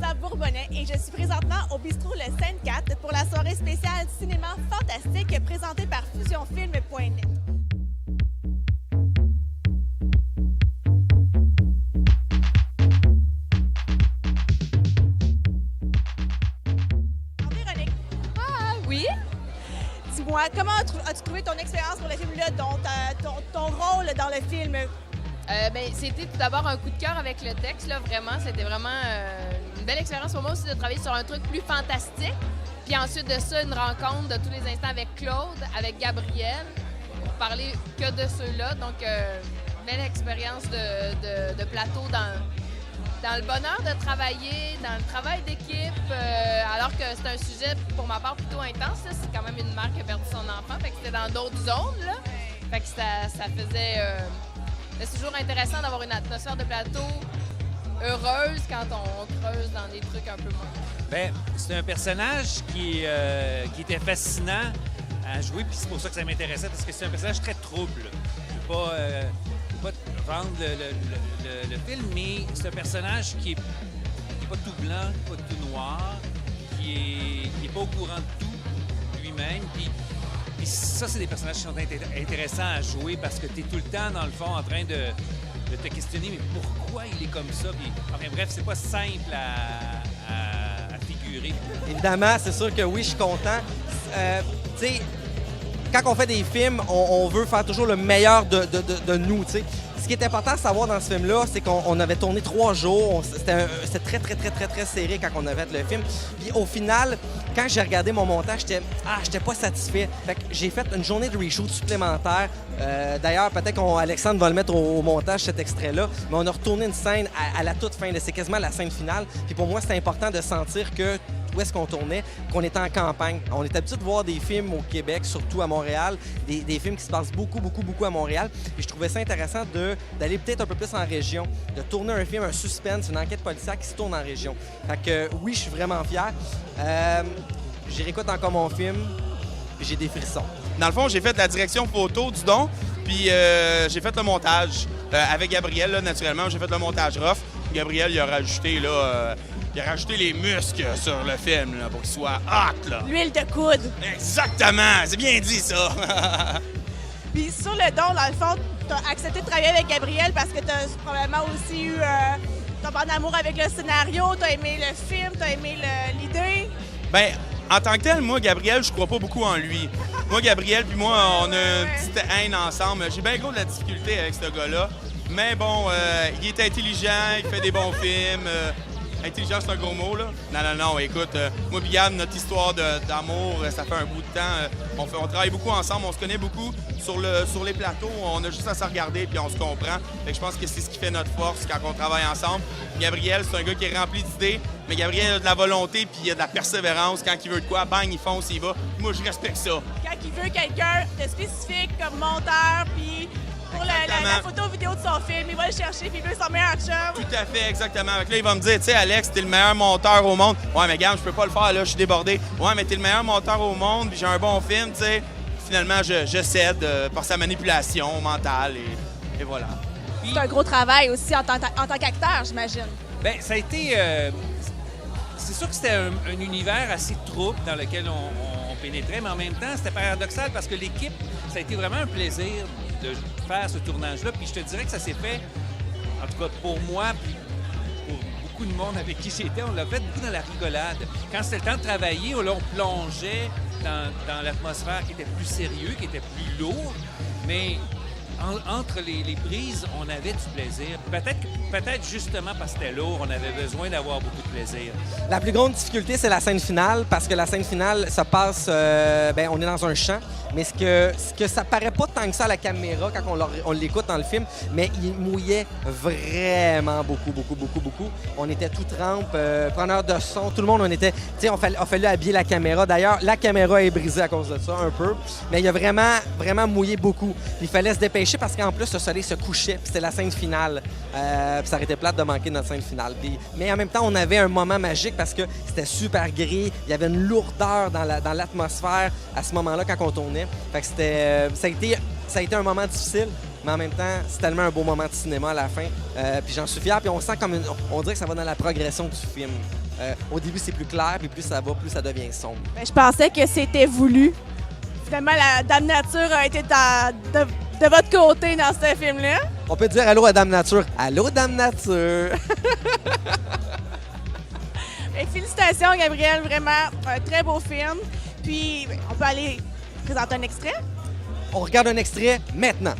Elsa Bourbonnais et je suis présentement au bistrot Le Sainte 4 pour la soirée spéciale Cinéma Fantastique présentée par FusionFilm.net. Véronique. Ah oui? Dis-moi, comment as-tu trouvé ton expérience pour le film-là, ton rôle dans le film? C'était tout d'abord un coup de cœur avec le texte, là, vraiment. C'était vraiment une belle expérience pour moi aussi de travailler sur un truc plus fantastique. Puis ensuite de ça, une rencontre de tous les instants avec Claude, avec Gabriel, pour parler que de ceux-là. Donc, belle expérience de plateau dans le bonheur de travailler, dans le travail d'équipe, alors que c'est un sujet, pour ma part, plutôt intense. Là. C'est quand même une mère qui a perdu son enfant, fait que c'était dans d'autres zones, là. Fait que ça faisait... c'est toujours intéressant d'avoir une atmosphère de plateau heureuse quand on creuse dans des trucs un peu moins. Bien, c'est un personnage qui était fascinant à jouer, puis c'est pour ça que ça m'intéressait, parce que c'est un personnage très trouble. Je ne veux pas vendre le film, mais c'est un personnage qui est pas tout blanc, qui n'est pas tout noir, qui est pas au courant de tout lui-même. Puis ça, c'est des personnages qui sont intéressants à jouer parce que tu es tout le temps, dans le fond, en train de te questionner, mais pourquoi il est comme ça? Puis, enfin, bref, c'est pas simple à figurer. Évidemment, c'est sûr que oui, je suis content. Tu sais, quand on fait des films, on veut faire toujours le meilleur de nous, tu sais. Ce qui est important à savoir dans ce film-là, c'est qu'on avait tourné 3 jours. C'était très serré quand on avait fait le film. Puis au final, quand j'ai regardé mon montage, j'étais pas satisfait. Fait que j'ai fait une journée de reshoot supplémentaire. D'ailleurs, peut-être qu'Alexandre va le mettre au montage, cet extrait-là. Mais on a retourné une scène à la toute fin. C'est quasiment la scène finale. Puis pour moi, c'est important de sentir que où est-ce qu'on tournait, qu'on était en campagne. On est habitué de voir des films au Québec, surtout à Montréal, des films qui se passent beaucoup à Montréal. Et je trouvais ça intéressant d'aller peut-être un peu plus en région, de tourner un film, un suspense, une enquête policière qui se tourne en région. Fait que oui, je suis vraiment fier. J'y réécoute encore mon film, puis j'ai des frissons. Dans le fond, j'ai fait la direction photo du don, puis j'ai fait le montage avec Gabriel, là, naturellement. J'ai fait le montage rough. Gabriel, il a rajouté les muscles sur le film là, pour qu'il soit hot. Là. L'huile de coude. Exactement! C'est bien dit, ça! Puis sur le don, dans le fond, tu as accepté de travailler avec Gabriel parce que tu as probablement aussi eu ton bon amour avec le scénario, tu as aimé le film, tu as aimé l'idée. Bien, en tant que tel, moi, Gabriel, je crois pas beaucoup en lui. Moi, Gabriel, puis moi, on a une petite haine ensemble. J'ai bien gros de la difficulté avec ce gars-là. Mais bon, il est intelligent, il fait des bons films. Intelligent, c'est un gros mot, là. Non, écoute, moi et Gab, notre histoire d'amour, ça fait un bout de temps. On travaille beaucoup ensemble, on se connaît beaucoup sur les plateaux. On a juste à se regarder puis on se comprend. Fait que je pense que c'est ce qui fait notre force quand on travaille ensemble. Gabriel, c'est un gars qui est rempli d'idées, mais Gabriel a de la volonté puis il a de la persévérance. Quand il veut de quoi, bang, il fonce, il va. Moi, je respecte ça. Quand il veut quelqu'un de spécifique comme monteur, puis pour la photo vidéo de son film, il va le chercher puis il veut son meilleur chum. Tout à fait, exactement. Là, il va me dire, tu sais, Alex, t'es le meilleur monteur au monde. Ouais, mais regarde, je peux pas le faire, là, je suis débordé. Ouais, mais t'es le meilleur monteur au monde, puis j'ai un bon film, tu sais. Finalement, je cède par sa manipulation mentale et voilà. C'est un gros travail aussi en tant qu'acteur, j'imagine. Bien, ça a été... c'est sûr que c'était un univers assez trouble dans lequel on pénétrait, mais en même temps, c'était paradoxal parce que l'équipe, ça a été vraiment un plaisir de faire ce tournage-là. Puis je te dirais que ça s'est fait, en tout cas pour moi, puis pour beaucoup de monde avec qui j'étais, on l'a fait beaucoup dans la rigolade. Quand c'était le temps de travailler, on plongeait dans l'atmosphère qui était plus sérieux, qui était plus lourd, mais entre les prises, on avait du plaisir. Peut-être justement parce que c'était lourd, on avait besoin d'avoir beaucoup de plaisir. La plus grande difficulté, c'est la scène finale, parce que la scène finale, ça passe... on est dans un champ, mais ce que ça paraît pas tant que ça à la caméra quand on l'écoute dans le film, mais il mouillait vraiment beaucoup. On était tout trempe, preneur de son, tout le monde, on était... Tu sais, on a fallu habiller la caméra. D'ailleurs, la caméra est brisée à cause de ça, un peu, mais il a vraiment mouillé beaucoup. Il fallait se dépêcher parce qu'en plus, le soleil se couchait, puis c'était la scène finale. Puis ça aurait été plate de manquer notre scène finale. Mais en même temps, on avait un moment magique parce que c'était super gris, il y avait une lourdeur dans l'atmosphère à ce moment-là quand on tournait. Fait que ça a été un moment difficile, mais en même temps, c'est tellement un beau moment de cinéma à la fin. Puis j'en suis fier, puis on sent on dirait que ça va dans la progression du film. Au début, c'est plus clair, puis plus ça va, plus ça devient sombre. Ben, je pensais que c'était voulu. Finalement, la Dame Nature a été de votre côté dans ce film-là. On peut dire allô à Dame Nature. Allô, Dame Nature! Ben, félicitations, Gabriel. Vraiment, un très beau film. Puis, on peut aller présenter un extrait. On regarde un extrait maintenant.